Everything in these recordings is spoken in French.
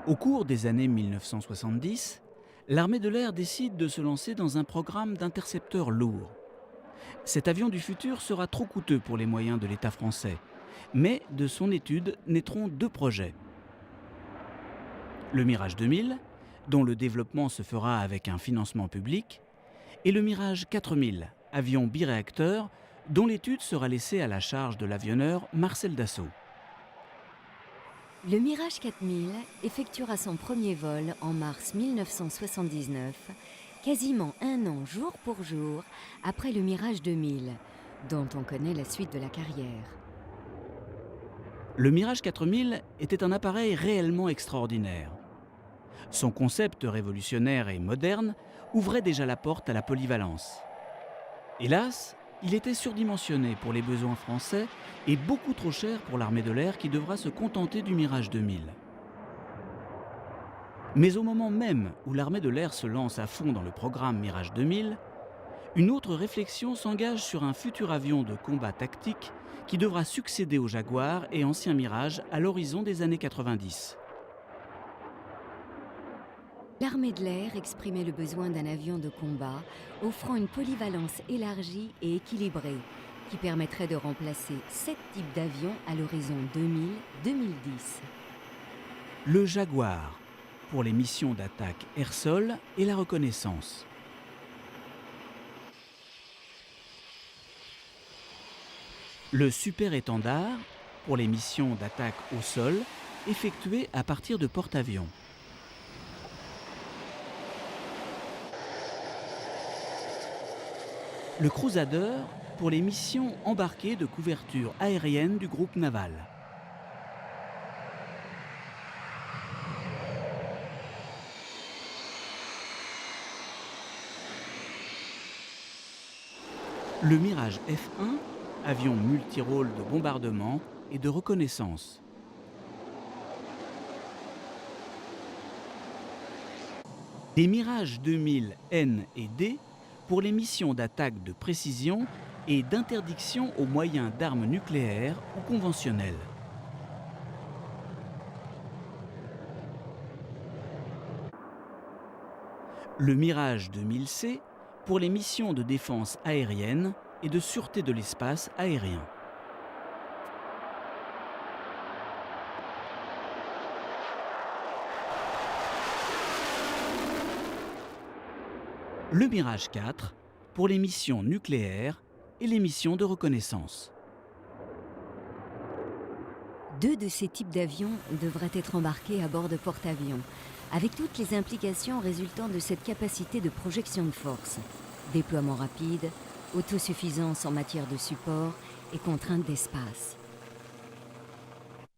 Au cours des années 1970, l'armée de l'air décide de se lancer dans un programme d'intercepteurs lourds. Cet avion du futur sera trop coûteux pour les moyens de l'État français, mais de son étude naîtront deux projets. Le Mirage 2000, dont le développement se fera avec un financement public, et le Mirage 4000, avion biréacteur, dont l'étude sera laissée à la charge de l'avionneur Marcel Dassault. Le Mirage 4000 effectuera son premier vol en mars 1979, quasiment un an jour pour jour après le Mirage 2000, dont on connaît la suite de la carrière. Le Mirage 4000 était un appareil réellement extraordinaire. Son concept révolutionnaire et moderne ouvrait déjà la porte à la polyvalence. Hélas, il était surdimensionné pour les besoins français et beaucoup trop cher pour l'armée de l'air qui devra se contenter du Mirage 2000. Mais au moment même où l'armée de l'air se lance à fond dans le programme Mirage 2000, une autre réflexion s'engage sur un futur avion de combat tactique qui devra succéder au Jaguar et ancien Mirage à l'horizon des années 90. L'armée de l'air exprimait le besoin d'un avion de combat offrant une polyvalence élargie et équilibrée qui permettrait de remplacer 7 types d'avions à l'horizon 2000-2010. Le Jaguar, pour les missions d'attaque air-sol et la reconnaissance. Le Super Étendard, pour les missions d'attaque au sol effectuées à partir de porte-avions. Le Crusader, pour les missions embarquées de couverture aérienne du groupe naval. Le Mirage F1, avion multirôle de bombardement et de reconnaissance. Les Mirage 2000 N et D pour les missions d'attaque de précision et d'interdiction aux moyens d'armes nucléaires ou conventionnelles. Le Mirage 2000C pour les missions de défense aérienne et de sûreté de l'espace aérien. Le Mirage 4 pour les missions nucléaires et les missions de reconnaissance. Deux de ces types d'avions devraient être embarqués à bord de porte-avions, avec toutes les implications résultant de cette capacité de projection de force. Déploiement rapide, autosuffisance en matière de support et contraintes d'espace.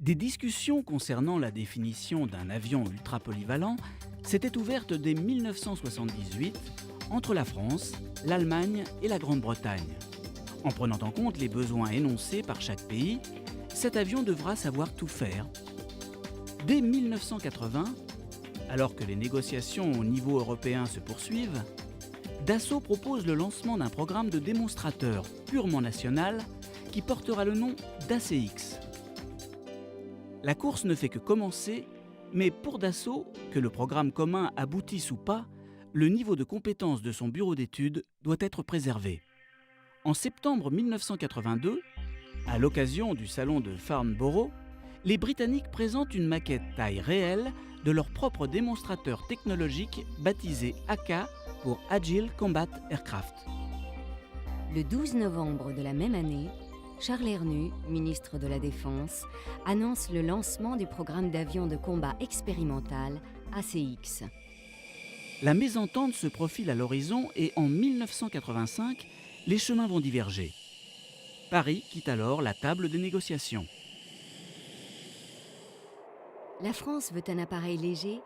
Des discussions concernant la définition d'un avion ultra polyvalent s'étaient ouvertes dès 1978 entre la France, l'Allemagne et la Grande-Bretagne. En prenant en compte les besoins énoncés par chaque pays, cet avion devra savoir tout faire. Dès 1980, alors que les négociations au niveau européen se poursuivent, Dassault propose le lancement d'un programme de démonstrateur purement national qui portera le nom d'ACX. La course ne fait que commencer, mais pour Dassault, que le programme commun aboutisse ou pas, le niveau de compétence de son bureau d'études doit être préservé. En septembre 1982, à l'occasion du salon de Farnborough, les Britanniques présentent une maquette taille réelle de leur propre démonstrateur technologique baptisé AK pour Agile Combat Aircraft. Le 12 novembre de la même année, Charles Hernu, ministre de la Défense, annonce le lancement du programme d'avions de combat expérimental ACX. La mésentente se profile à l'horizon et en 1985, les chemins vont diverger. Paris quitte alors la table des négociations. La France veut un appareil léger,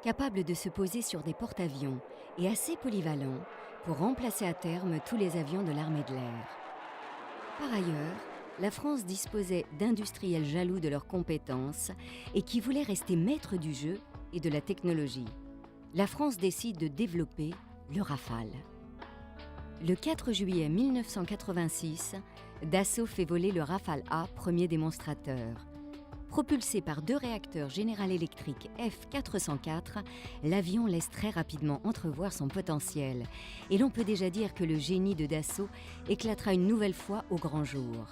capable de se poser sur des porte-avions et assez polyvalent pour remplacer à terme tous les avions de l'armée de l'air. Par ailleurs, la France disposait d'industriels jaloux de leurs compétences et qui voulaient rester maîtres du jeu et de la technologie. La France décide de développer le Rafale. Le 4 juillet 1986, Dassault fait voler le Rafale A, premier démonstrateur. Propulsé par 2 réacteurs General Electric F404, l'avion laisse très rapidement entrevoir son potentiel. Et l'on peut déjà dire que le génie de Dassault éclatera une nouvelle fois au grand jour.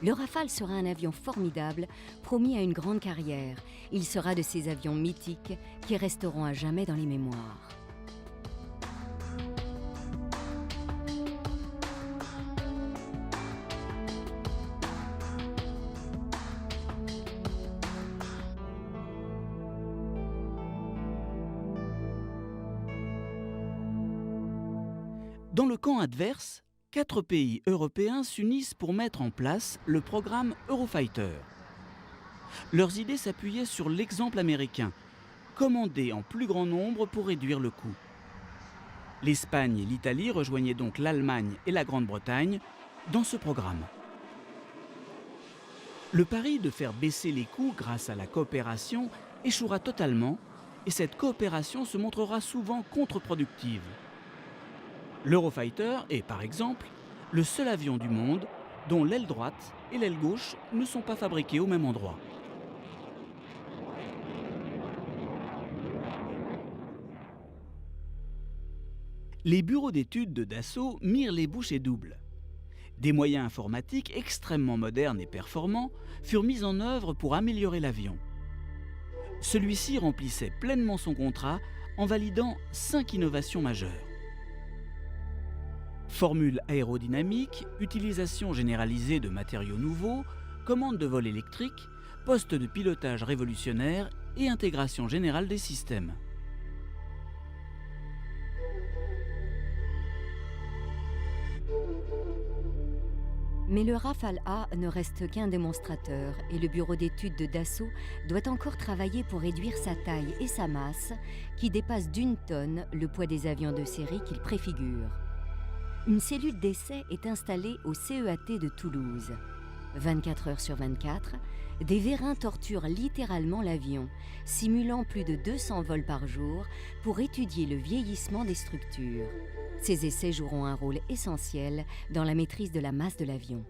Le Rafale sera un avion formidable, promis à une grande carrière. Il sera de ces avions mythiques qui resteront à jamais dans les mémoires. Dans le camp adverse, 4 pays européens s'unissent pour mettre en place le programme Eurofighter. Leurs idées s'appuyaient sur l'exemple américain, commandé en plus grand nombre pour réduire le coût. L'Espagne et l'Italie rejoignaient donc l'Allemagne et la Grande-Bretagne dans ce programme. Le pari de faire baisser les coûts grâce à la coopération échouera totalement et cette coopération se montrera souvent contre-productive. L'Eurofighter est, par exemple, le seul avion du monde dont l'aile droite et l'aile gauche ne sont pas fabriquées au même endroit. Les bureaux d'études de Dassault mirent les bouchées doubles. Des moyens informatiques extrêmement modernes et performants furent mis en œuvre pour améliorer l'avion. Celui-ci remplissait pleinement son contrat en validant 5 innovations majeures. Formule aérodynamique, utilisation généralisée de matériaux nouveaux, commande de vol électrique, poste de pilotage révolutionnaire et intégration générale des systèmes. Mais le Rafale A ne reste qu'un démonstrateur et le bureau d'études de Dassault doit encore travailler pour réduire sa taille et sa masse qui dépassent d'1 tonne le poids des avions de série qu'il préfigure. Une cellule d'essai est installée au CEAT de Toulouse. 24 heures sur 24, des vérins torturent littéralement l'avion, simulant plus de 200 vols par jour pour étudier le vieillissement des structures. Ces essais joueront un rôle essentiel dans la maîtrise de la masse de l'avion.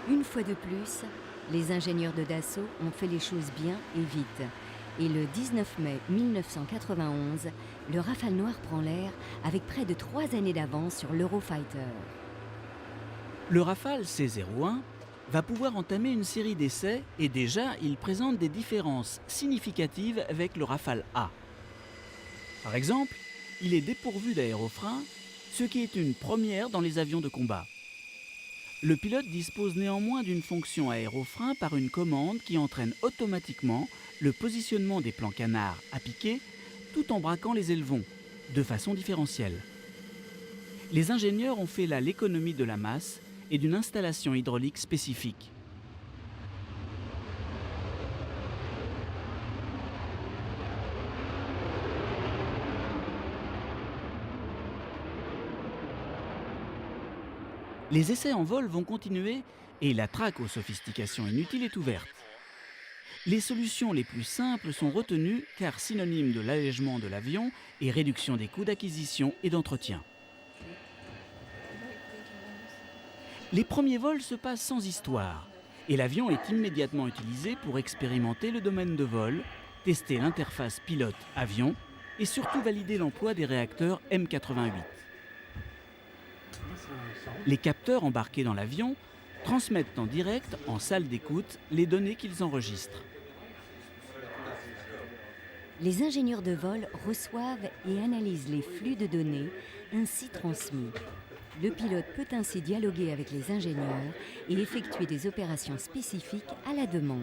Une fois de plus, les ingénieurs de Dassault ont fait les choses bien et vite. Et le 19 mai 1991, le Rafale noir prend l'air avec près de 3 années d'avance sur l'Eurofighter. Le Rafale C-01 va pouvoir entamer une série d'essais et déjà il présente des différences significatives avec le Rafale A. Par exemple, il est dépourvu d'aérofrein, ce qui est une première dans les avions de combat. Le pilote dispose néanmoins d'une fonction aérofrein par une commande qui entraîne automatiquement le positionnement des plans canards à piquer tout en braquant les ailerons, de façon différentielle. Les ingénieurs ont fait là l'économie de la masse et d'une installation hydraulique spécifique. Les essais en vol vont continuer et la traque aux sophistications inutiles est ouverte. Les solutions les plus simples sont retenues car synonymes de l'allègement de l'avion et réduction des coûts d'acquisition et d'entretien. Les premiers vols se passent sans histoire et l'avion est immédiatement utilisé pour expérimenter le domaine de vol, tester l'interface pilote-avion et surtout valider l'emploi des réacteurs M88. Les capteurs embarqués dans l'avion transmettent en direct, en salle d'écoute, les données qu'ils enregistrent. Les ingénieurs de vol reçoivent et analysent les flux de données ainsi transmis. Le pilote peut ainsi dialoguer avec les ingénieurs et effectuer des opérations spécifiques à la demande.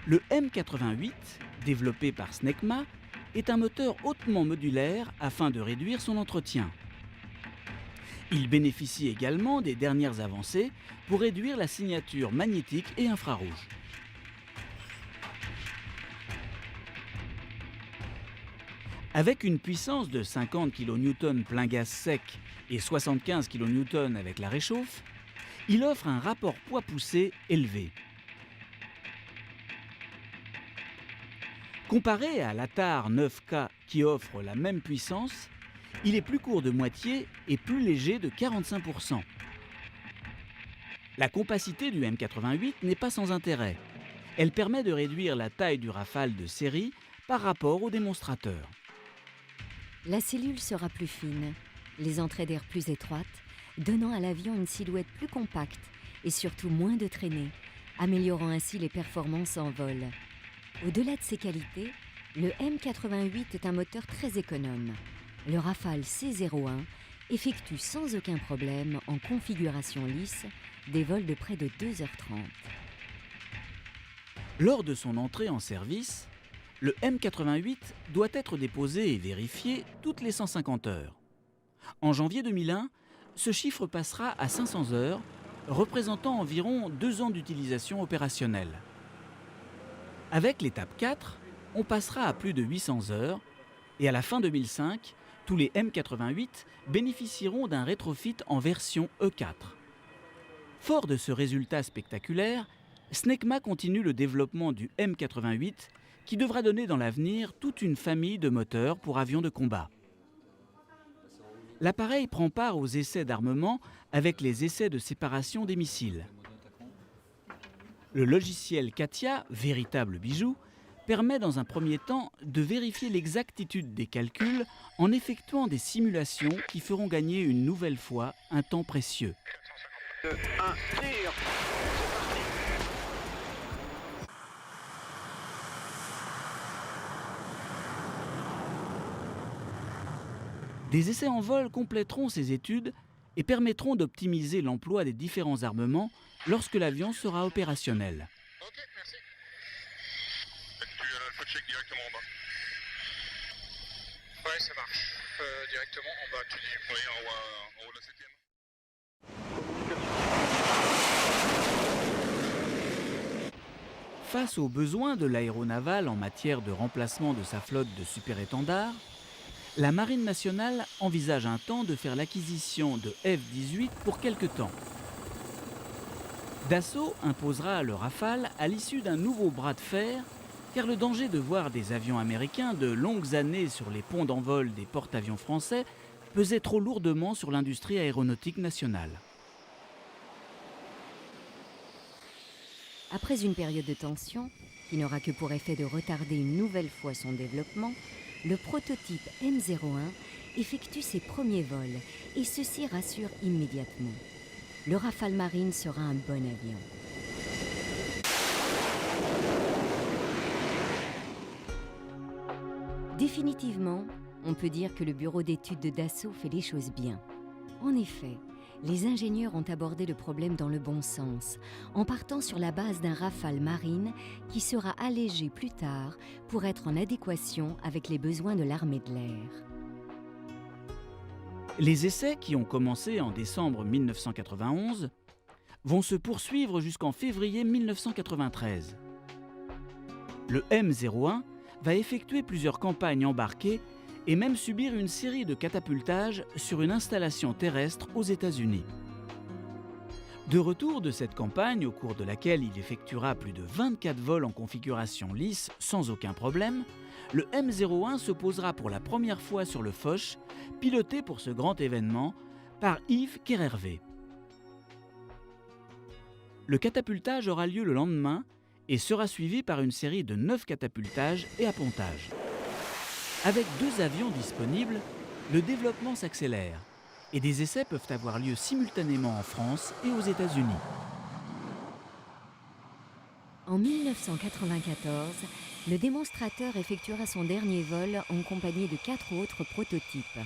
Le M88, développé par Snecma, est un moteur hautement modulaire afin de réduire son entretien. Il bénéficie également des dernières avancées pour réduire la signature magnétique et infrarouge. Avec une puissance de 50 kN plein gaz sec et 75 kN avec la réchauffe, il offre un rapport poids-poussée élevé. Comparé à l'Atar 9K qui offre la même puissance, il est plus court de moitié et plus léger de 45%. La compacité du M88 n'est pas sans intérêt. Elle permet de réduire la taille du Rafale de série par rapport au démonstrateur. La cellule sera plus fine, les entrées d'air plus étroites, donnant à l'avion une silhouette plus compacte et surtout moins de traînées, améliorant ainsi les performances en vol. Au-delà de ses qualités, le M88 est un moteur très économe. Le Rafale C01 effectue sans aucun problème, en configuration lisse, des vols de près de 2h30. Lors de son entrée en service, le M88 doit être déposé et vérifié toutes les 150 heures. En janvier 2001, ce chiffre passera à 500 heures, représentant environ 2 ans d'utilisation opérationnelle. Avec l'étape 4, on passera à plus de 800 heures et à la fin 2005, tous les M88 bénéficieront d'un rétrofit en version E4. Fort de ce résultat spectaculaire, Snecma continue le développement du M88 qui devra donner dans l'avenir toute une famille de moteurs pour avions de combat. L'appareil prend part aux essais d'armement avec les essais de séparation des missiles. Le logiciel CATIA, véritable bijou, permet dans un premier temps de vérifier l'exactitude des calculs en effectuant des simulations qui feront gagner une nouvelle fois un temps précieux. Des essais en vol compléteront ces études et permettront d'optimiser l'emploi des différents armements lorsque l'avion sera opérationnel. Ok, merci. Tu as l'alpha check directement en bas. Ouais, ça marche. Directement en bas, tu dis. Oui, en haut de la 7e. Face aux besoins de l'aéronavale en matière de remplacement de sa flotte de super-étendards, la Marine nationale envisage un temps de faire l'acquisition de F-18 pour quelque temps. Dassault imposera le Rafale à l'issue d'un nouveau bras de fer, car le danger de voir des avions américains de longues années sur les ponts d'envol des porte-avions français pesait trop lourdement sur l'industrie aéronautique nationale. Après une période de tension, qui n'aura que pour effet de retarder une nouvelle fois son développement, le prototype M01 effectue ses premiers vols et ceci rassure immédiatement. Le Rafale Marine sera un bon avion. Définitivement, on peut dire que le bureau d'études de Dassault fait les choses bien. En effet, les ingénieurs ont abordé le problème dans le bon sens, en partant sur la base d'un Rafale Marine qui sera allégé plus tard pour être en adéquation avec les besoins de l'armée de l'air. Les essais, qui ont commencé en décembre 1991, vont se poursuivre jusqu'en février 1993. Le M01 va effectuer plusieurs campagnes embarquées et même subir une série de catapultages sur une installation terrestre aux États-Unis. De retour de cette campagne, au cours de laquelle il effectuera plus de 24 vols en configuration lisse sans aucun problème, le M01 se posera pour la première fois sur le Foch, piloté pour ce grand événement par Yves Kerhervé. Le catapultage aura lieu le lendemain et sera suivi par une série de 9 catapultages et appontages. Avec 2 avions disponibles, le développement s'accélère et des essais peuvent avoir lieu simultanément en France et aux États-Unis. En 1994, le démonstrateur effectuera son dernier vol en compagnie de 4 autres prototypes.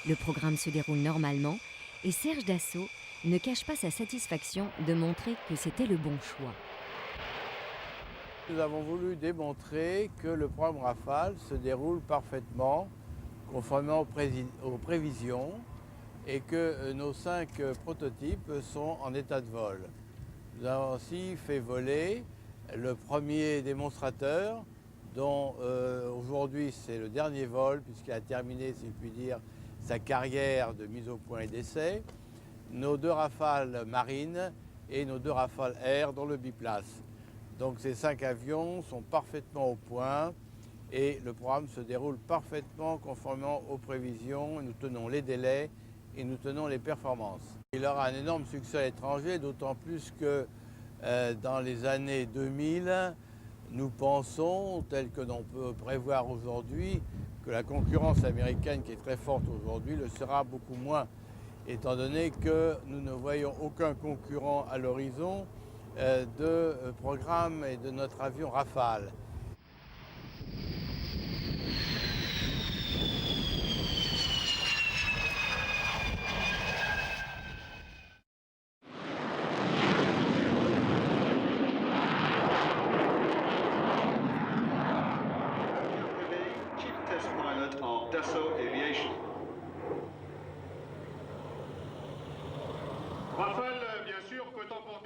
Le programme se déroule normalement et Serge Dassault ne cache pas sa satisfaction de montrer que c'était le bon choix. Nous avons voulu démontrer que le programme Rafale se déroule parfaitement, conformément aux prévisions, et que nos 5 prototypes sont en état de vol. Nous avons aussi fait voler le premier démonstrateur dont aujourd'hui c'est le dernier vol, puisqu'il a terminé, si je puis dire, sa carrière de mise au point et d'essai, nos 2 Rafales marines et nos 2 Rafales air dans le biplace. Donc ces 5 avions sont parfaitement au point et le programme se déroule parfaitement conformément aux prévisions. Nous tenons les délais et nous tenons les performances. Il aura un énorme succès à l'étranger, d'autant plus que dans les années 2000, nous pensons, tel que l'on peut prévoir aujourd'hui, que la concurrence américaine, qui est très forte aujourd'hui, le sera beaucoup moins, étant donné que nous ne voyons aucun concurrent à l'horizon de programme et de notre avion Rafale.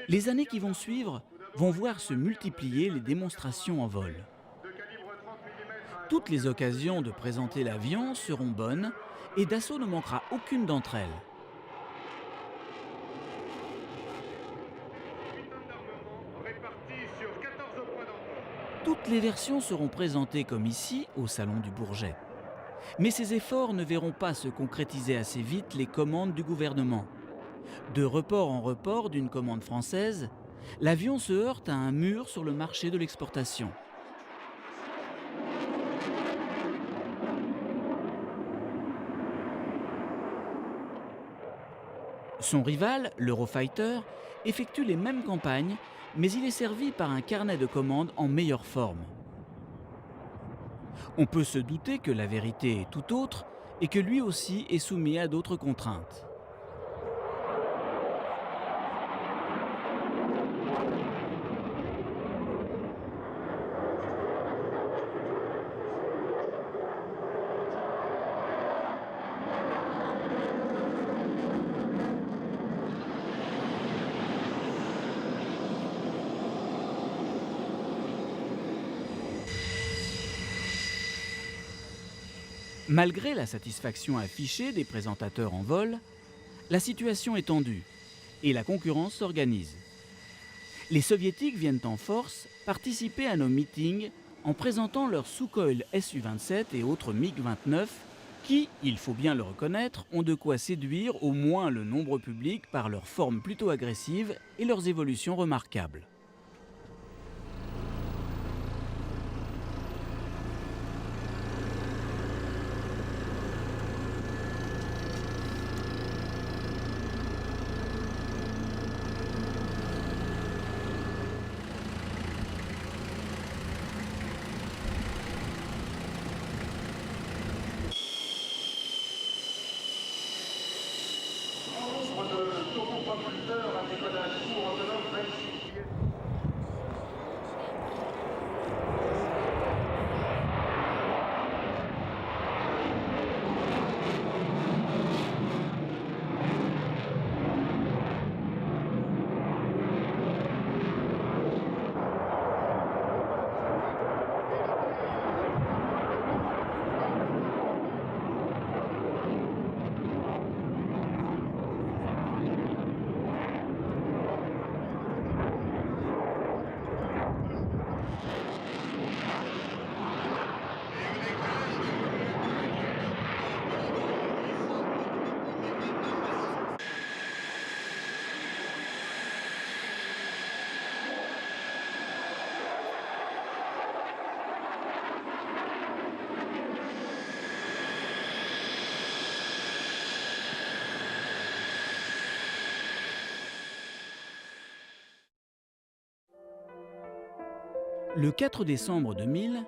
Les années qui vont suivre vont voir se multiplier les démonstrations en vol. Toutes les occasions de présenter l'avion seront bonnes et Dassault ne manquera aucune d'entre elles. Toutes les versions seront présentées comme ici, au Salon du Bourget. Mais ces efforts ne verront pas se concrétiser assez vite les commandes du gouvernement. De report en report d'une commande française, l'avion se heurte à un mur sur le marché de l'exportation. Son rival, l'Eurofighter, effectue les mêmes campagnes, mais il est servi par un carnet de commandes en meilleure forme. On peut se douter que la vérité est tout autre et que lui aussi est soumis à d'autres contraintes. Malgré la satisfaction affichée des présentateurs en vol, la situation est tendue et la concurrence s'organise. Les soviétiques viennent en force participer à nos meetings en présentant leurs Sukhoi Su-27 et autres MiG-29 qui, il faut bien le reconnaître, ont de quoi séduire au moins le nombre public par leur forme plutôt agressive et leurs évolutions remarquables. Le 4 décembre 2000,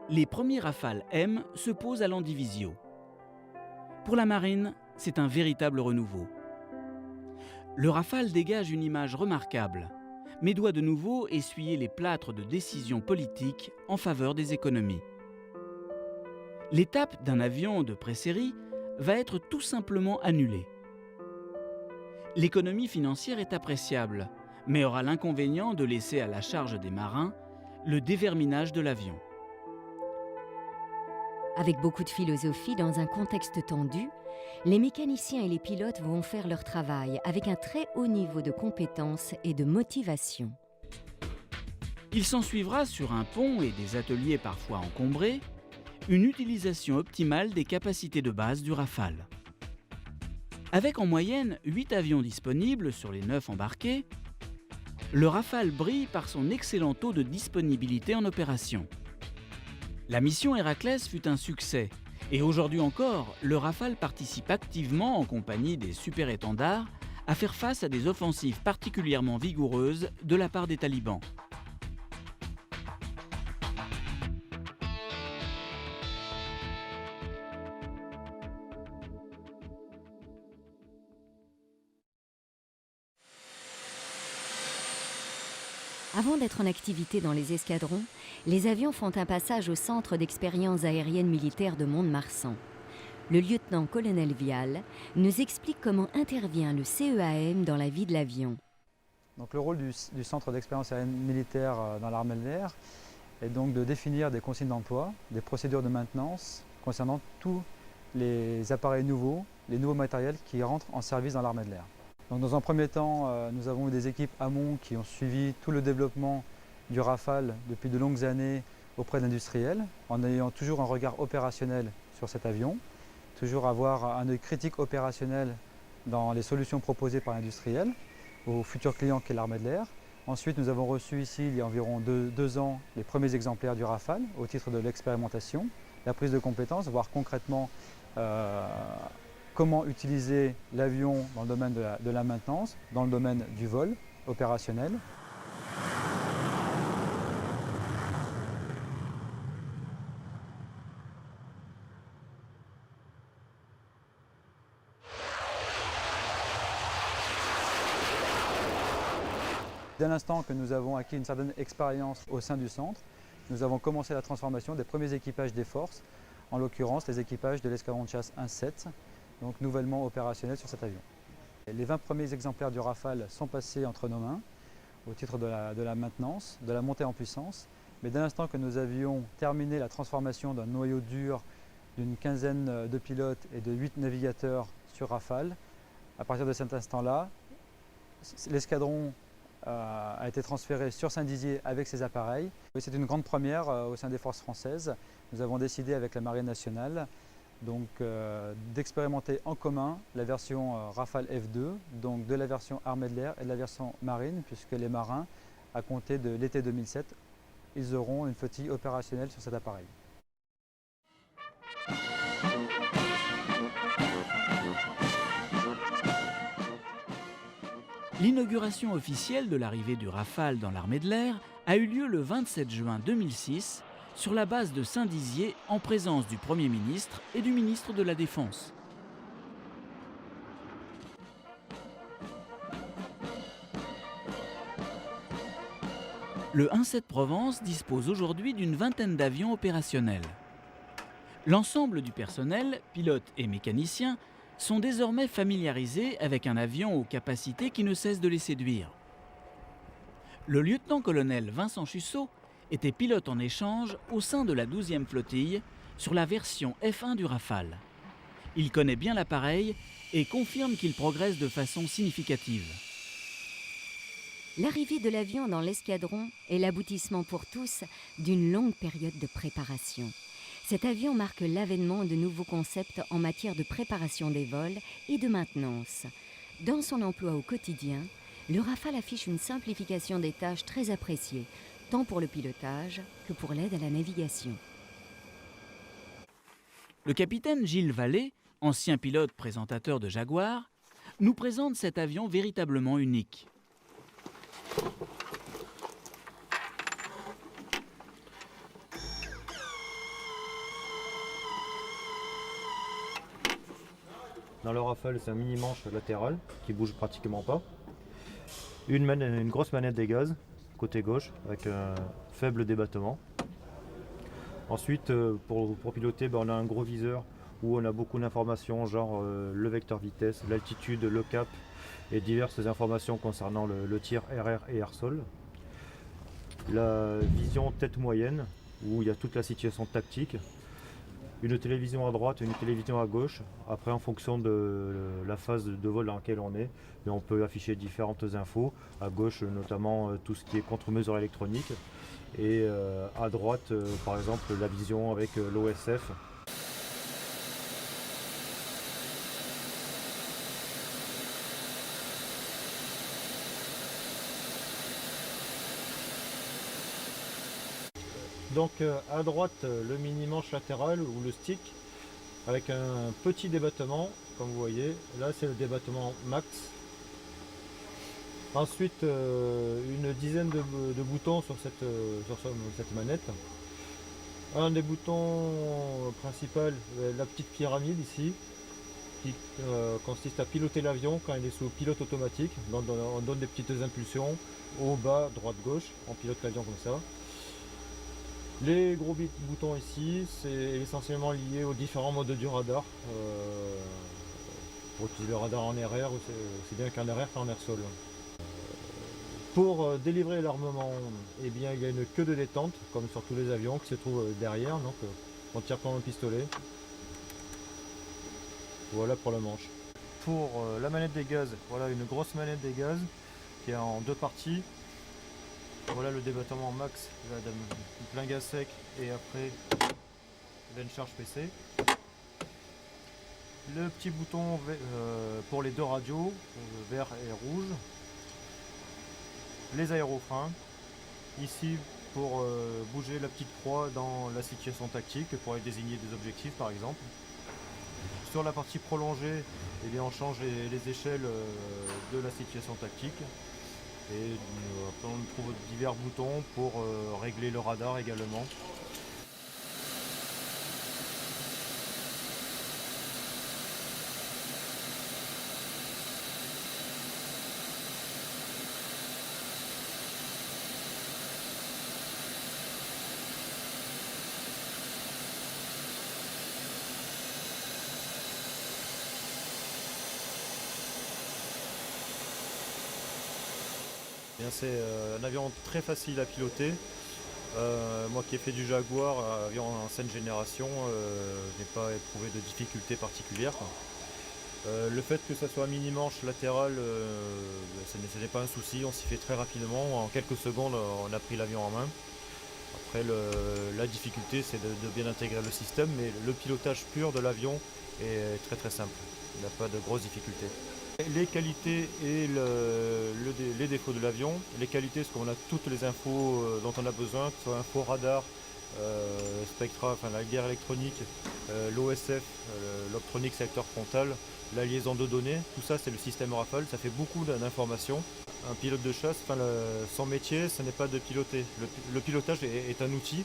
les premiers Rafales M se posent à Landivisiau. Pour la marine, c'est un véritable renouveau. Le Rafale dégage une image remarquable, mais doit de nouveau essuyer les plâtres de décisions politiques en faveur des économies. L'étape d'un avion de pré-série va être tout simplement annulée. L'économie financière est appréciable, mais aura l'inconvénient de laisser à la charge des marins le déverminage de l'avion. Avec beaucoup de philosophie dans un contexte tendu, les mécaniciens et les pilotes vont faire leur travail avec un très haut niveau de compétence et de motivation. Il s'ensuivra sur un pont et des ateliers parfois encombrés, une utilisation optimale des capacités de base du Rafale. Avec en moyenne 8 avions disponibles sur les 9 embarqués, le Rafale brille par son excellent taux de disponibilité en opération. La mission Héraclès fut un succès, et aujourd'hui encore, le Rafale participe activement en compagnie des super-étendards à faire face à des offensives particulièrement vigoureuses de la part des talibans. Avant d'être en activité dans les escadrons, les avions font un passage au Centre d'expérience aérienne militaire de Mont-de-Marsan. Le lieutenant-colonel Vial nous explique comment intervient le CEAM dans la vie de l'avion. Donc, le rôle du Centre d'expérience aérienne militaire dans l'armée de l'air est donc de définir des consignes d'emploi, des procédures de maintenance concernant tous les appareils nouveaux, les nouveaux matériels qui rentrent en service dans l'armée de l'air. Donc, dans un premier temps, nous avons eu des équipes amont qui ont suivi tout le développement du Rafale depuis de longues années auprès d'industriels, en ayant toujours un regard opérationnel sur cet avion, toujours avoir un œil critique opérationnel dans les solutions proposées par l'industriel au futur client qu'est l'armée de l'air. Ensuite, nous avons reçu ici, il y a environ deux ans, les premiers exemplaires du Rafale au titre de l'expérimentation, la prise de compétences, voir concrètement comment utiliser l'avion dans le domaine de la maintenance, dans le domaine du vol opérationnel. Dès l'instant que nous avons acquis une certaine expérience au sein du centre, nous avons commencé la transformation des premiers équipages des forces, en l'occurrence les équipages de l'escadron de chasse 1-7, donc nouvellement opérationnel sur cet avion. Les 20 premiers exemplaires du Rafale sont passés entre nos mains au titre de la maintenance, de la montée en puissance. Mais dès l'instant que nous avions terminé la transformation d'un noyau dur d'une quinzaine de pilotes et de 8 navigateurs sur Rafale, à partir de cet instant-là, l'escadron a été transféré sur Saint-Dizier avec ses appareils. C'est une grande première au sein des forces françaises. Nous avons décidé avec la Marine nationale d'expérimenter en commun la version Rafale F2, donc de la version armée de l'air et de la version marine, puisque les marins, à compter de l'été 2007, ils auront une flottille opérationnelle sur cet appareil. L'inauguration officielle de l'arrivée du Rafale dans l'armée de l'air a eu lieu le 27 juin 2006 sur la base de Saint-Dizier en présence du Premier ministre et du ministre de la Défense. Le 1-7 Provence dispose aujourd'hui d'une vingtaine d'avions opérationnels. L'ensemble du personnel, pilotes et mécaniciens, sont désormais familiarisés avec un avion aux capacités qui ne cessent de les séduire. Le lieutenant-colonel Vincent Chussot était pilote en échange au sein de la 12e flottille sur la version F1 du Rafale. Il connaît bien l'appareil et confirme qu'il progresse de façon significative. L'arrivée de l'avion dans l'escadron est l'aboutissement pour tous d'une longue période de préparation. Cet avion marque l'avènement de nouveaux concepts en matière de préparation des vols et de maintenance. Dans son emploi au quotidien, le Rafale affiche une simplification des tâches très appréciée, tant pour le pilotage que pour l'aide à la navigation. Le capitaine Gilles Vallée, ancien pilote présentateur de Jaguar, nous présente cet avion véritablement unique. Dans le Rafale, c'est un mini-manche latéral qui bouge pratiquement pas. Une grosse manette des gaz, côté gauche, avec un faible débattement. Ensuite, pour piloter, on a un gros viseur où on a beaucoup d'informations, genre le vecteur vitesse, l'altitude, le cap et diverses informations concernant le tir RR et air-sol. La vision tête moyenne, où il y a toute la situation tactique. une télévision à droite et une télévision à gauche. Après, en fonction de la phase de vol dans laquelle on est, mais on peut afficher différentes infos. À gauche, notamment tout ce qui est contre-mesure électronique. Et à droite, par exemple, la vision avec l'OSF. Donc à droite, le mini-manche latéral ou le stick avec un petit débattement, comme vous voyez. Là, c'est le débattement max. Ensuite, une dizaine de boutons sur cette manette. Un des boutons principaux, la petite pyramide ici, qui consiste à piloter l'avion quand il est sous pilote automatique. On donne des petites impulsions, haut, bas, droite, gauche, on pilote l'avion comme ça. Les gros boutons ici, c'est essentiellement lié aux différents modes du radar. Pour utiliser le radar en air, c'est bien qu'en air qu'en air-sol. Pour délivrer l'armement, eh bien, il y a une queue de détente, comme sur tous les avions, qui se trouve derrière. Donc on tire comme un pistolet. Voilà pour la manche. Pour la manette des gaz, voilà une grosse manette des gaz qui est en deux parties. Voilà le débattement max, plein gaz sec et après une charge PC. Le petit bouton pour les deux radios, vert et rouge. Les aérofreins. Ici pour bouger la petite croix dans la situation tactique, pour aller désigner des objectifs par exemple. Sur la partie prolongée, eh bien, on change les échelles de la situation tactique. Et après on trouve divers boutons pour régler le radar également. C'est un avion très facile à piloter. Moi qui ai fait du Jaguar, avion ancienne génération, je n'ai pas éprouvé de difficultés particulières. Le fait que ça soit un mini-manche latéral, ce n'est pas un souci, on s'y fait très rapidement. En quelques secondes, on a pris l'avion en main. Après, la difficulté, c'est de bien intégrer le système, mais le pilotage pur de l'avion est très très simple. Il n'y a pas de grosses difficultés. Les qualités et les défauts de l'avion. Les qualités, c'est qu'on a toutes les infos dont on a besoin, que ce soit info radar, spectra, enfin la guerre électronique, l'OSF, l'optronique secteur frontal, la liaison de données. Tout ça, c'est le système Rafale. Ça fait beaucoup d'informations. Un pilote de chasse, son métier, ce n'est pas de piloter. Le pilotage est un outil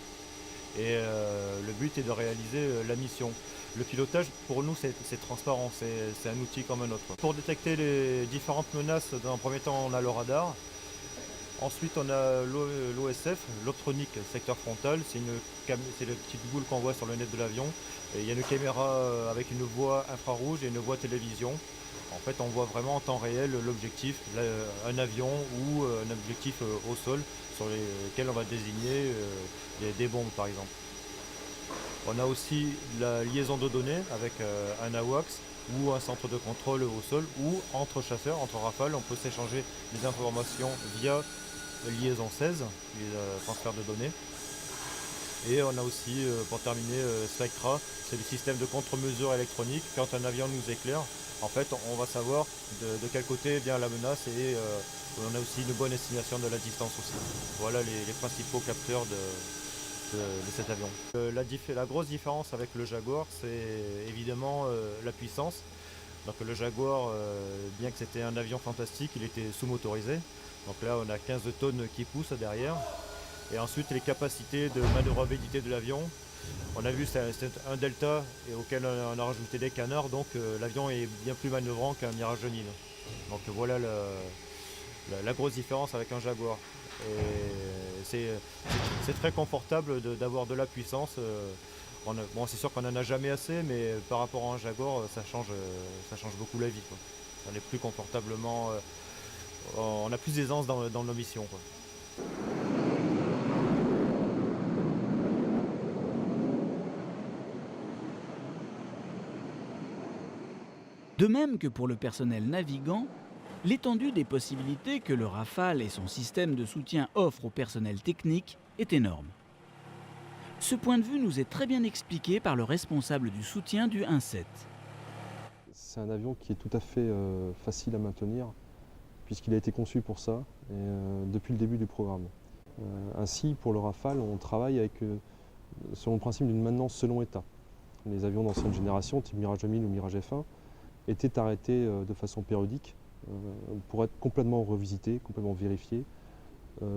et le but est de réaliser la mission. Le pilotage, pour nous, c'est transparent, c'est un outil comme un autre. Pour détecter les différentes menaces, dans un premier temps, on a le radar. Ensuite, on a l'OSF, l'optronique secteur frontal. C'est la petite boule qu'on voit sur le net de l'avion. Il y a une caméra avec une voie infrarouge et une voie télévision. En fait, on voit vraiment en temps réel l'objectif, un avion ou un objectif au sol sur lesquels on va désigner des bombes, par exemple. On a aussi la liaison de données avec un AWACS ou un centre de contrôle au sol ou entre chasseurs, entre rafales, on peut s'échanger des informations via liaison 16, transfert de données. Et on a aussi, pour terminer, Spectra, c'est le système de contre-mesure électronique. Quand un avion nous éclaire, en fait, on va savoir de quel côté vient la menace et on a aussi une bonne estimation de la distance aussi. Voilà les principaux capteurs de cet avion. La grosse différence avec le Jaguar, c'est évidemment la puissance. Donc le Jaguar, bien que c'était un avion fantastique, il était sous-motorisé. Donc là on a 15 tonnes qui poussent derrière. Et ensuite les capacités de manœuvrabilité de l'avion. On a vu c'est un Delta et auquel on a rajouté des canards, donc l'avion est bien plus manœuvrant qu'un Mirage de Nil. Donc voilà la grosse différence avec un Jaguar. Et c'est très confortable d'avoir de la puissance. Bon, c'est sûr qu'on n'en a jamais assez, mais par rapport à un Jaguar, ça change beaucoup la vie, quoi. On est plus confortablement, on a plus d'aisance dans nos missions, quoi. De même que pour le personnel navigant, l'étendue des possibilités que le Rafale et son système de soutien offrent au personnel technique est énorme. Ce point de vue nous est très bien expliqué par le responsable du soutien du 1-7. C'est un avion qui est tout à fait facile à maintenir puisqu'il a été conçu pour ça depuis le début du programme. Ainsi, pour le Rafale, on travaille selon le principe d'une maintenance selon état. Les avions d'ancienne génération, type Mirage 2000 ou Mirage F1, étaient arrêtés de façon périodique pour être complètement revisités, complètement vérifiés.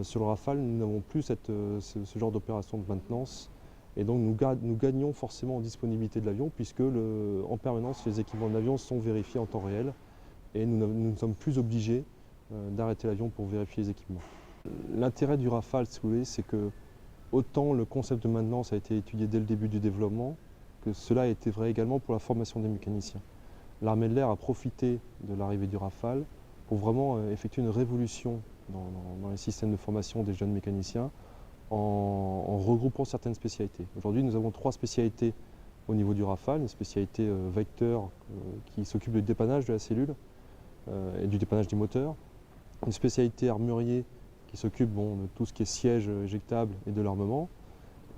Sur le Rafale, nous n'avons plus ce genre d'opération de maintenance et donc nous gagnons forcément en disponibilité de l'avion puisque en permanence les équipements de l'avion sont vérifiés en temps réel et nous ne sommes plus obligés d'arrêter l'avion pour vérifier les équipements. L'intérêt du Rafale, si vous voulez, c'est que autant le concept de maintenance a été étudié dès le début du développement, que cela a été vrai également pour la formation des mécaniciens. L'armée de l'air a profité de l'arrivée du Rafale pour vraiment effectuer une révolution dans les systèmes de formation des jeunes mécaniciens en regroupant certaines spécialités. Aujourd'hui, nous avons 3 spécialités au niveau du Rafale, une spécialité vecteur qui s'occupe du dépannage de la cellule et du dépannage des moteurs, une spécialité armurier qui s'occupe de tout ce qui est siège éjectable et de l'armement,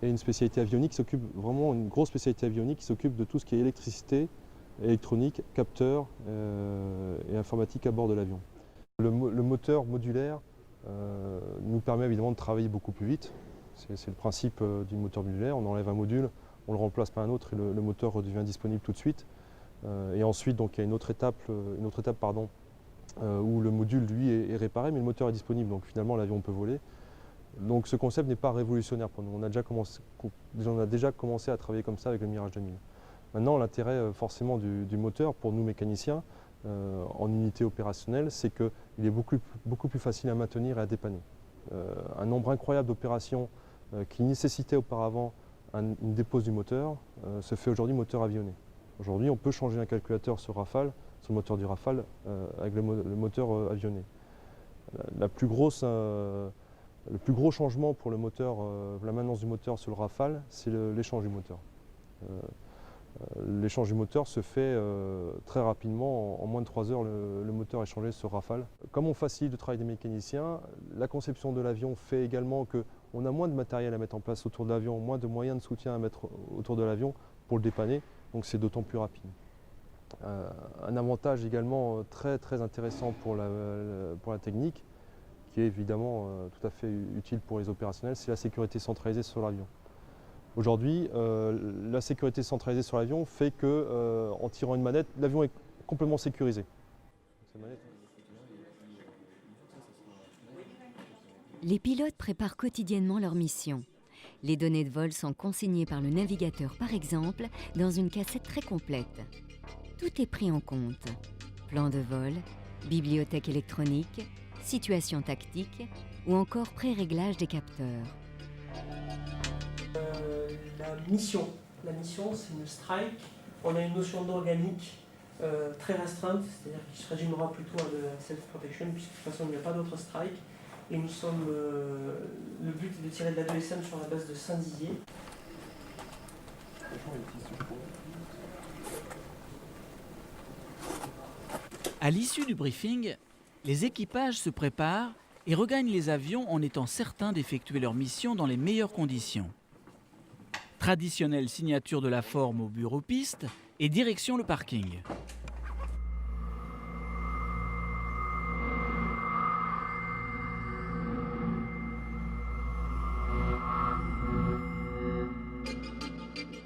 et une spécialité avionique qui s'occupe vraiment, une grosse spécialité avionique qui s'occupe de tout ce qui est électricité, électronique, capteur et informatique à bord de l'avion. Le moteur modulaire nous permet évidemment de travailler beaucoup plus vite. C'est le principe du moteur modulaire. On enlève un module, on le remplace par un autre et le moteur redevient disponible tout de suite. Et ensuite, donc, il y a une autre étape où le module, lui, est réparé, mais le moteur est disponible. Donc finalement, l'avion peut voler. Donc ce concept n'est pas révolutionnaire pour nous. On a déjà commencé à travailler comme ça avec le Mirage 2000. Maintenant, l'intérêt forcément du moteur pour nous mécaniciens, en unité opérationnelle, c'est qu'il est beaucoup plus facile à maintenir et à dépanner. Un nombre incroyable d'opérations qui nécessitaient auparavant une dépose du moteur se fait aujourd'hui moteur avionné. Aujourd'hui, on peut changer un calculateur sur Rafale, sur le moteur du Rafale, avec le moteur avionné. Le plus gros changement pour le moteur, la maintenance du moteur sur le Rafale, c'est l'échange du moteur. L'échange du moteur se fait très rapidement, en moins de 3 heures, le moteur est changé sur Rafale. Comme on facilite le travail des mécaniciens, la conception de l'avion fait également qu'on a moins de matériel à mettre en place autour de l'avion, moins de moyens de soutien à mettre autour de l'avion pour le dépanner, donc c'est d'autant plus rapide. Un avantage également très intéressant pour la technique, qui est évidemment tout à fait utile pour les opérationnels, c'est la sécurité centralisée sur l'avion. Aujourd'hui, la sécurité centralisée sur l'avion fait qu'en tirant une manette, l'avion est complètement sécurisé. Les pilotes préparent quotidiennement leur mission. Les données de vol sont consignées par le navigateur, par exemple, dans une cassette très complète. Tout est pris en compte. Plan de vol, bibliothèque électronique, situation tactique ou encore pré-réglage des capteurs. La mission, c'est une strike. On a une notion d'organique très restreinte, c'est-à-dire qui se résumera plutôt à de self-protection, puisque de toute façon, il n'y a pas d'autre strike. Et nous sommes. Le but est de tirer de la 2SM sur la base de Saint-Dizier. À l'issue du briefing, les équipages se préparent et regagnent les avions en étant certains d'effectuer leur mission dans les meilleures conditions. Traditionnelle signature de la forme au bureau piste et direction le parking.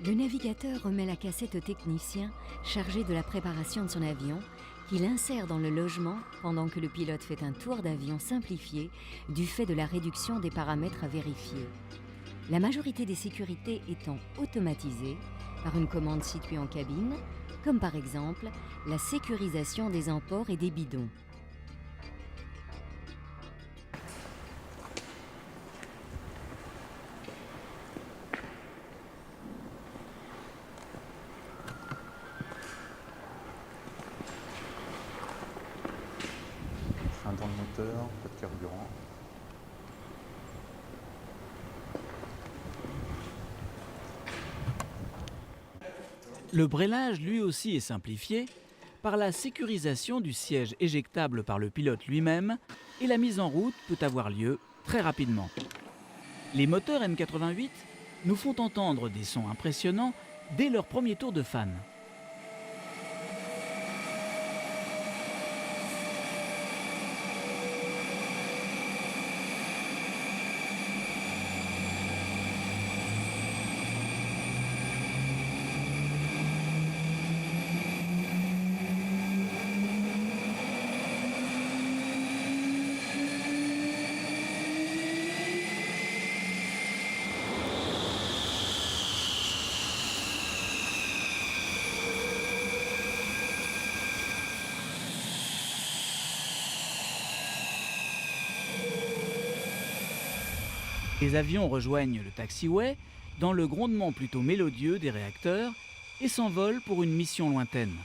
Le navigateur remet la cassette au technicien chargé de la préparation de son avion, qu'il insère dans le logement pendant que le pilote fait un tour d'avion simplifié du fait de la réduction des paramètres à vérifier. La majorité des sécurités étant automatisées par une commande située en cabine, comme par exemple la sécurisation des emports et des bidons. Dans le moteur, pas de carburant. Le brelage lui aussi est simplifié par la sécurisation du siège éjectable par le pilote lui-même et la mise en route peut avoir lieu très rapidement. Les moteurs M88 nous font entendre des sons impressionnants dès leur premier tour de fan. Les avions rejoignent le taxiway dans le grondement plutôt mélodieux des réacteurs et s'envolent pour une mission lointaine.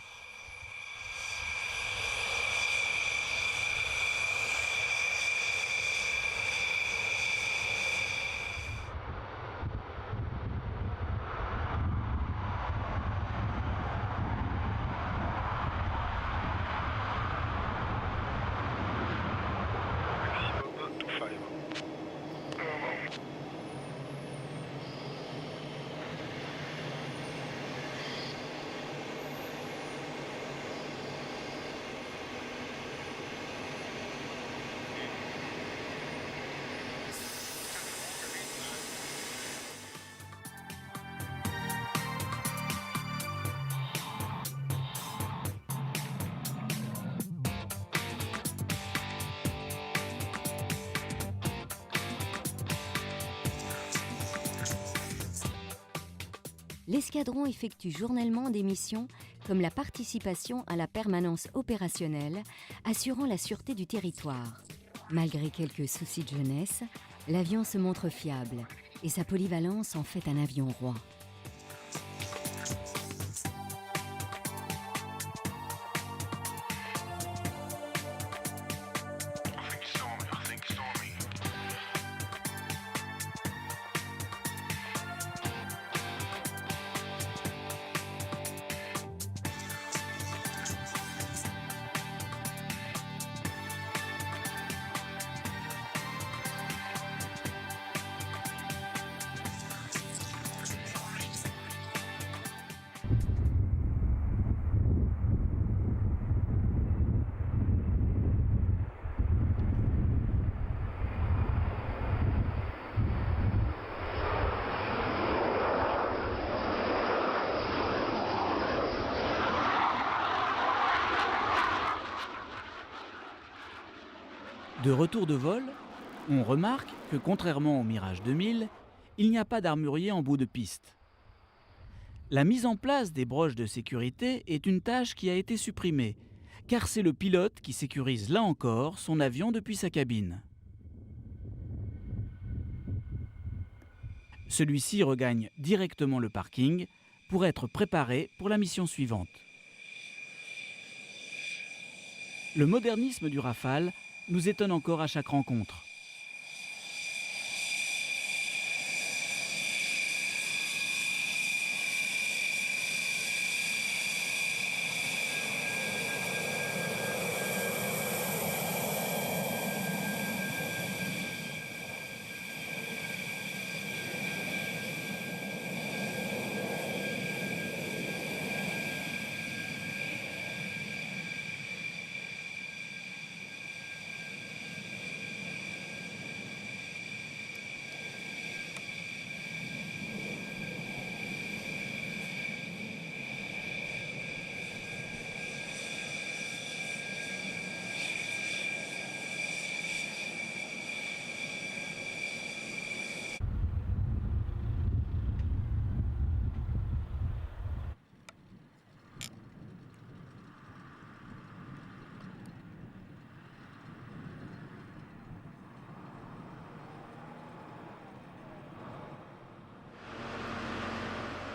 L'escadron effectue journellement des missions comme la participation à la permanence opérationnelle, assurant la sûreté du territoire. Malgré quelques soucis de jeunesse, l'avion se montre fiable et sa polyvalence en fait un avion roi. De retour de vol, on remarque que contrairement au Mirage 2000, il n'y a pas d'armurier en bout de piste. La mise en place des broches de sécurité est une tâche qui a été supprimée, car c'est le pilote qui sécurise là encore son avion depuis sa cabine. Celui-ci regagne directement le parking pour être préparé pour la mission suivante. Le modernisme du Rafale nous étonne encore à chaque rencontre.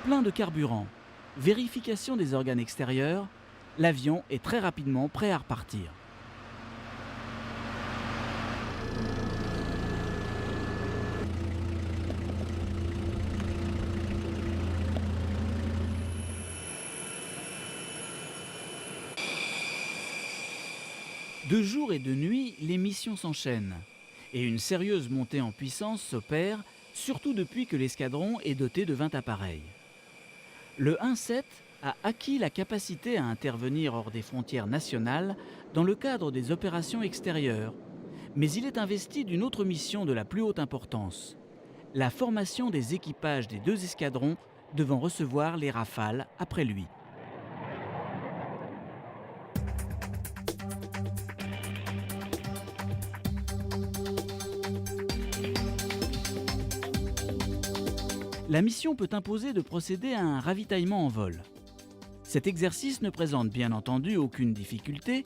Plein de carburant, vérification des organes extérieurs, l'avion est très rapidement prêt à repartir. De jour et de nuit, les missions s'enchaînent. Et une sérieuse montée en puissance s'opère, surtout depuis que l'escadron est doté de 20 appareils. Le 1-7 a acquis la capacité à intervenir hors des frontières nationales dans le cadre des opérations extérieures. Mais il est investi d'une autre mission de la plus haute importance, la formation des équipages des 2 escadrons devant recevoir les Rafales après lui. La mission peut imposer de procéder à un ravitaillement en vol. Cet exercice ne présente bien entendu aucune difficulté,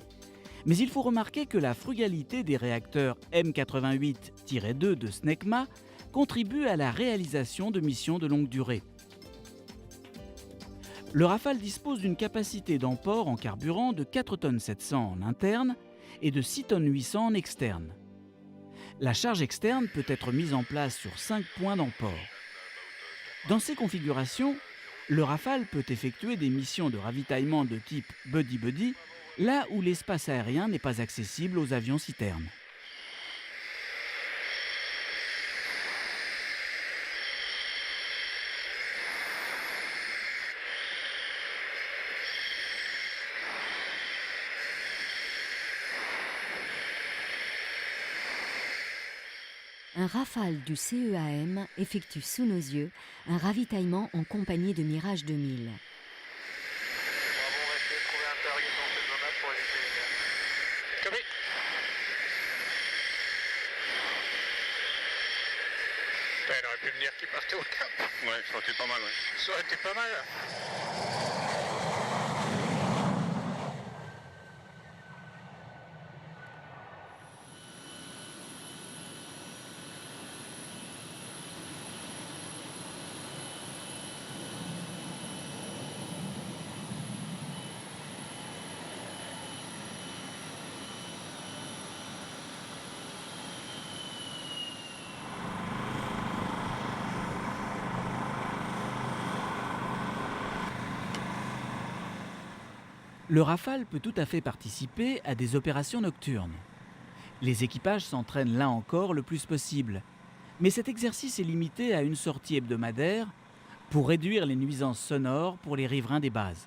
mais il faut remarquer que la frugalité des réacteurs M88-2 de Snecma contribue à la réalisation de missions de longue durée. Le Rafale dispose d'une capacité d'emport en carburant de 4 tonnes 700 en interne et de 6 tonnes 800 en externe. La charge externe peut être mise en place sur 5 points d'emport. Dans ces configurations, le Rafale peut effectuer des missions de ravitaillement de type buddy-buddy, là où l'espace aérien n'est pas accessible aux avions citernes. Un Rafale du CEAM effectue sous nos yeux un ravitaillement en compagnie de Mirage 2000. Bravo, restez, trouvez un target dans cette zone-là pour éviter les merdes. Copy. Il aurait pu me dire qu'il partait au cap. Ouais, ça aurait été pas mal, ouais. Ça aurait été pas mal. Le Rafale peut tout à fait participer à des opérations nocturnes. Les équipages s'entraînent là encore le plus possible. Mais cet exercice est limité à une sortie hebdomadaire pour réduire les nuisances sonores pour les riverains des bases.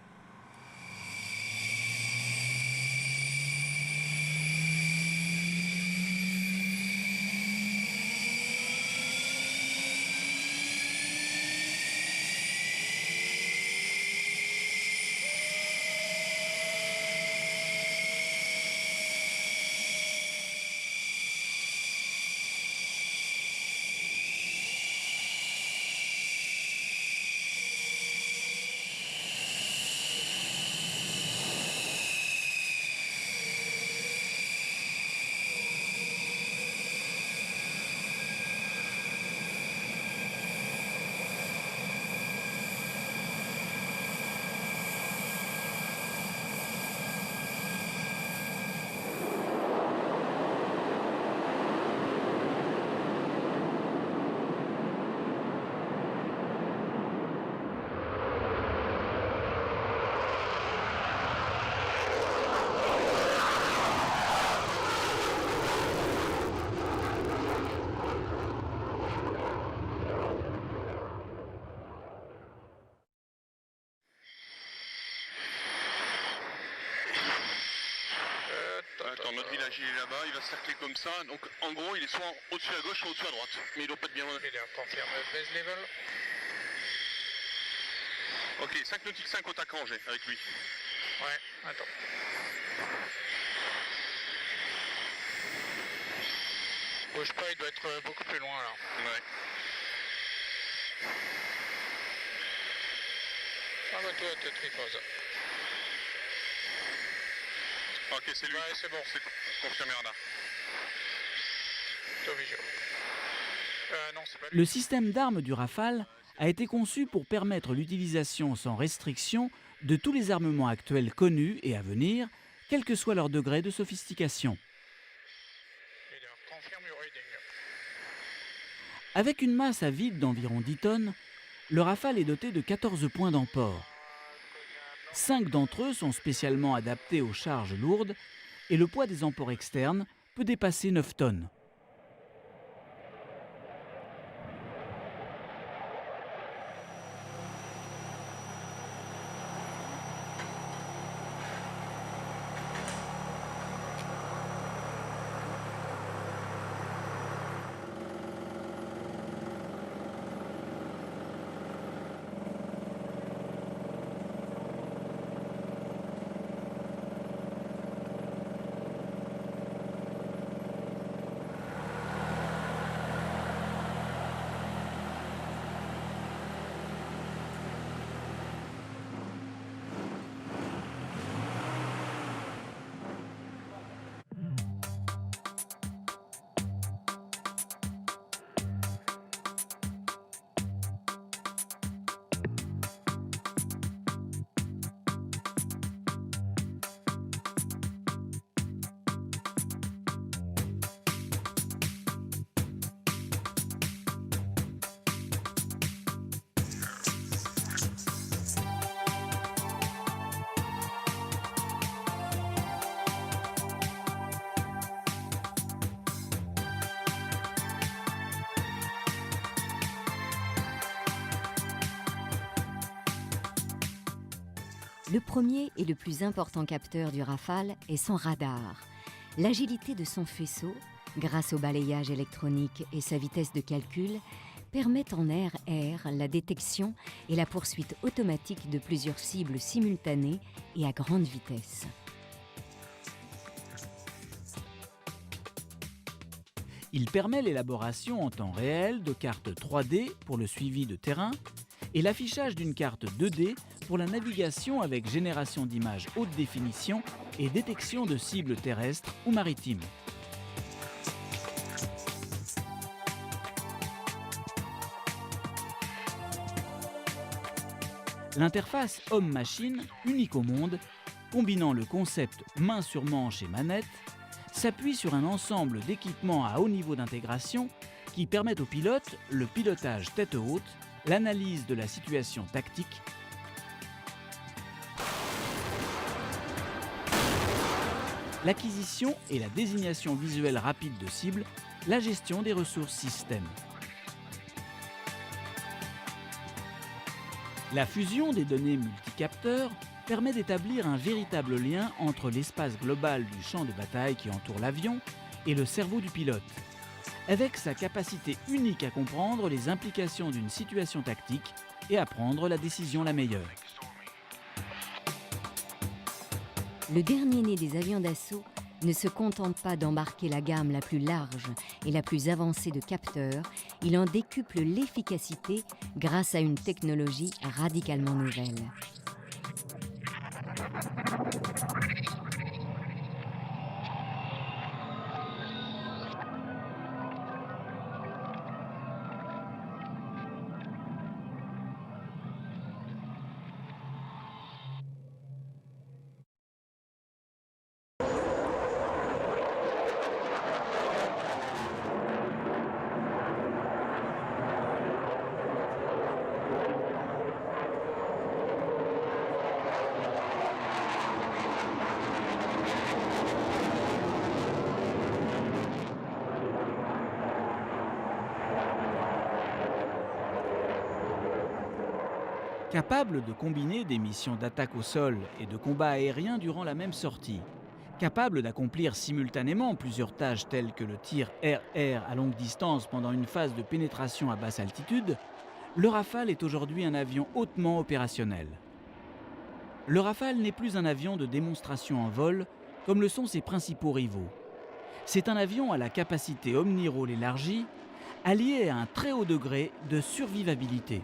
Attends, notre village il est là-bas, il va cercler comme ça, donc en gros il est soit au-dessus à gauche, soit au-dessus à droite, mais il doit pas être bien loin. Il est confirme base level. Ok, 5 nautiques 5 au tac rangé avec lui. Ouais, attends. Bouge pas, il doit être beaucoup plus loin là. Ouais. Ah bah toi, t'es tripose. Ok, c'est lui. Ouais, c'est bon. C'est confirmé, radar. Non, c'est pas lui. Le système d'armes du Rafale a été conçu pour permettre l'utilisation sans restriction de tous les armements actuels connus et à venir, quel que soit leur degré de sophistication. Avec une masse à vide d'environ 10 tonnes, le Rafale est doté de 14 points d'emport. 5 d'entre eux sont spécialement adaptés aux charges lourdes et le poids des emports externes peut dépasser 9 tonnes. Le premier et le plus important capteur du Rafale est son radar. L'agilité de son faisceau, grâce au balayage électronique et sa vitesse de calcul, permet en air-air la détection et la poursuite automatique de plusieurs cibles simultanées et à grande vitesse. Il permet l'élaboration en temps réel de cartes 3D pour le suivi de terrain et l'affichage d'une carte 2D pour la navigation avec génération d'images haute définition et détection de cibles terrestres ou maritimes. L'interface homme-machine, unique au monde, combinant le concept main sur manche et manette, s'appuie sur un ensemble d'équipements à haut niveau d'intégration qui permettent au pilote le pilotage tête haute, l'analyse de la situation tactique, l'acquisition et la désignation visuelle rapide de cibles, la gestion des ressources système. La fusion des données multicapteurs permet d'établir un véritable lien entre l'espace global du champ de bataille qui entoure l'avion et le cerveau du pilote, avec sa capacité unique à comprendre les implications d'une situation tactique et à prendre la décision la meilleure. Le dernier né des avions d'assaut ne se contente pas d'embarquer la gamme la plus large et la plus avancée de capteurs, il en décuple l'efficacité grâce à une technologie radicalement nouvelle. Capable de combiner des missions d'attaque au sol et de combat aérien durant la même sortie, capable d'accomplir simultanément plusieurs tâches telles que le tir air-air à longue distance pendant une phase de pénétration à basse altitude, le Rafale est aujourd'hui un avion hautement opérationnel. Le Rafale n'est plus un avion de démonstration en vol, comme le sont ses principaux rivaux. C'est un avion à la capacité omnirôle élargie, allié à un très haut degré de survivabilité.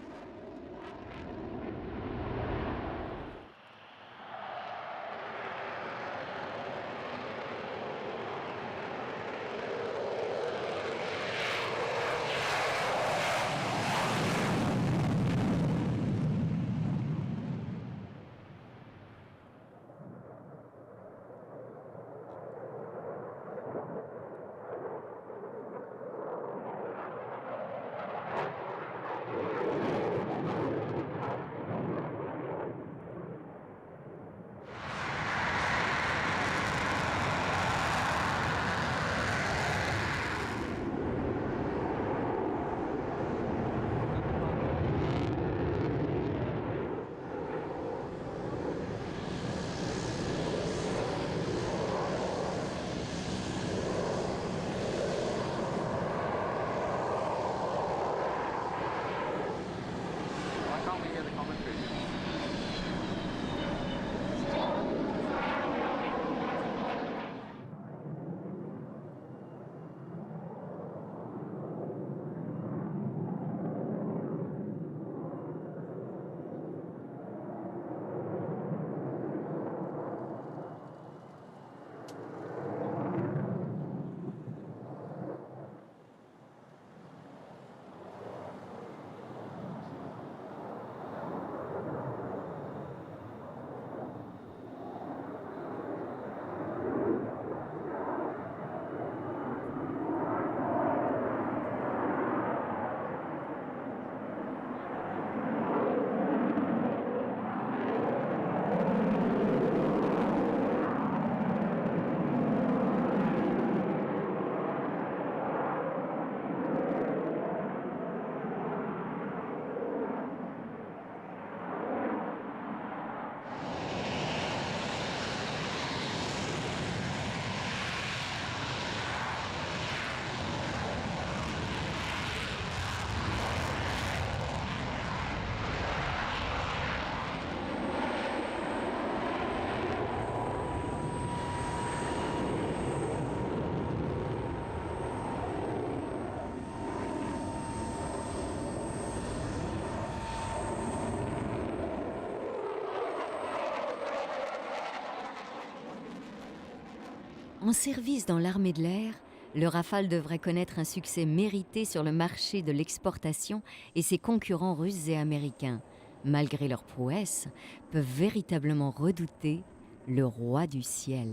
En service dans l'armée de l'air, le Rafale devrait connaître un succès mérité sur le marché de l'exportation et ses concurrents russes et américains, malgré leurs prouesses, peuvent véritablement redouter le roi du ciel.